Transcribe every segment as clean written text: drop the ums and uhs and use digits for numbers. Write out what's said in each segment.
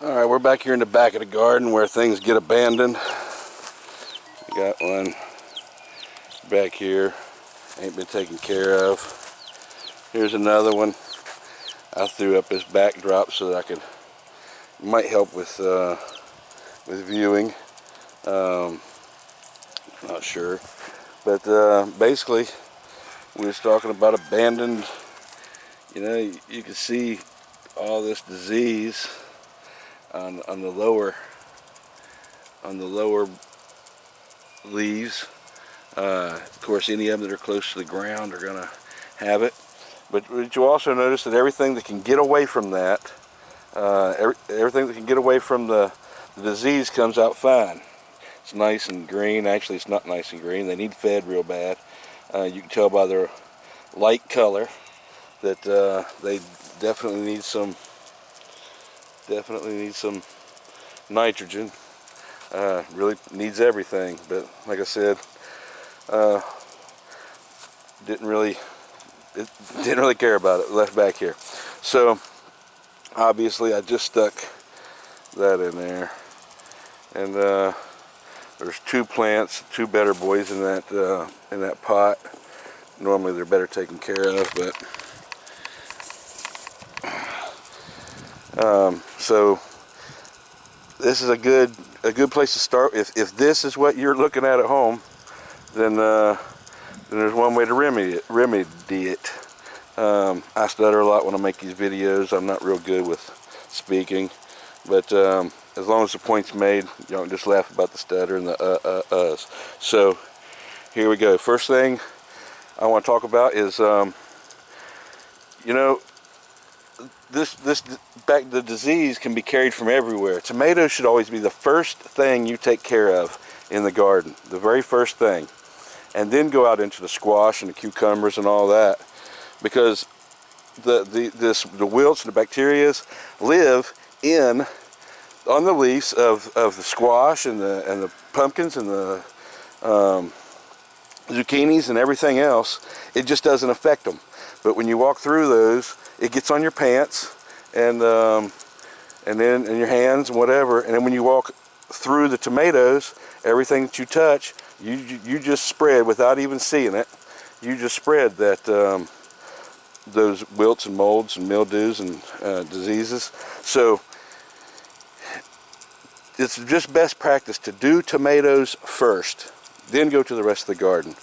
Alright, we're back here in the back of the garden where things get abandoned. We got one back here, ain't been taken care of. Here's another one. I threw up this backdrop so that I could, might help with viewing. Not sure. But basically, we was talking about abandoned, you can see all this disease on the lower leaves. Of course, any of them that are close to the ground are gonna have it. But you also notice that everything that can get away from that, everything that can get away from the disease comes out fine. It's nice and green. Actually, it's not nice and green. They need fed real bad. You can tell by their light color that they definitely need some nitrogen. Really needs everything, but like I said, didn't really care about it. Left back here. So obviously I just stuck that in there, and there's two plants, two better boys in that pot. Normally they're better taken care of, but so this is a good place to start. If this is what you're looking at home, then there's one way to remedy it. I stutter a lot when I make these videos. I'm not real good with speaking, but as long as the point's made, you don't just laugh about the stutter and the uhs. So here we go. First thing I want to talk about is the disease can be carried from everywhere. Tomatoes should always be the first thing you take care of in the garden, the very first thing, and then go out into the squash and the cucumbers and all that, because the wilts and the bacteria live on the leaves of the squash and the pumpkins and the zucchinis and everything else. It just doesn't affect them. But when you walk through those, it gets on your pants and then in your hands and whatever. And then when you walk through the tomatoes, everything that you touch, you just spread without even seeing it. You just spread that those wilts and molds and mildews and diseases. So it's just best practice to do tomatoes first, then go to the rest of the garden.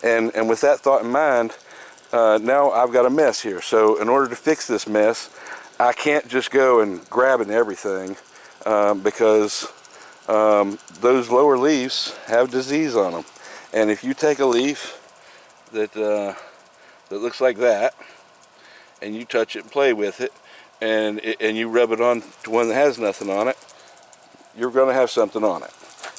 And with that thought in mind, now I've got a mess here. So in order to fix this mess, I can't just go and grabbing everything because those lower leaves have disease on them. And if you take a leaf that looks like that, and you touch it and play with it, and you rub it on to one that has nothing on it, you're going to have something on it.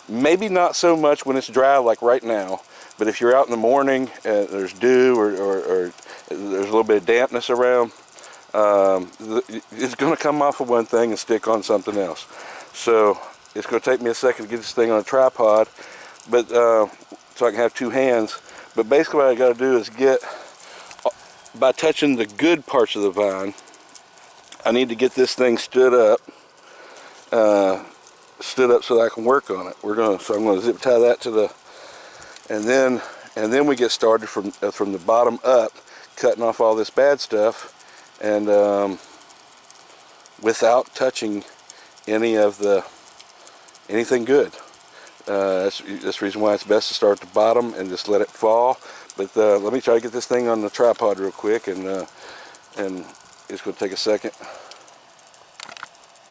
Maybe not so much when it's dry like right now, but if you're out in the morning and there's dew or there's a little bit of dampness around, it's going to come off of one thing and stick on something else. So it's going to take me a second to get this thing on a tripod, but so I can have two hands. But basically what I got to do is by touching the good parts of the vine, I need to get this thing stood up so that I can work on it. So I'm going to zip tie that to the, and then we get started from the bottom up, cutting off all this bad stuff, and without touching anything good. That's the reason why it's best to start at the bottom and just let it fall. But let me try to get this thing on the tripod real quick, and it's going to take a second.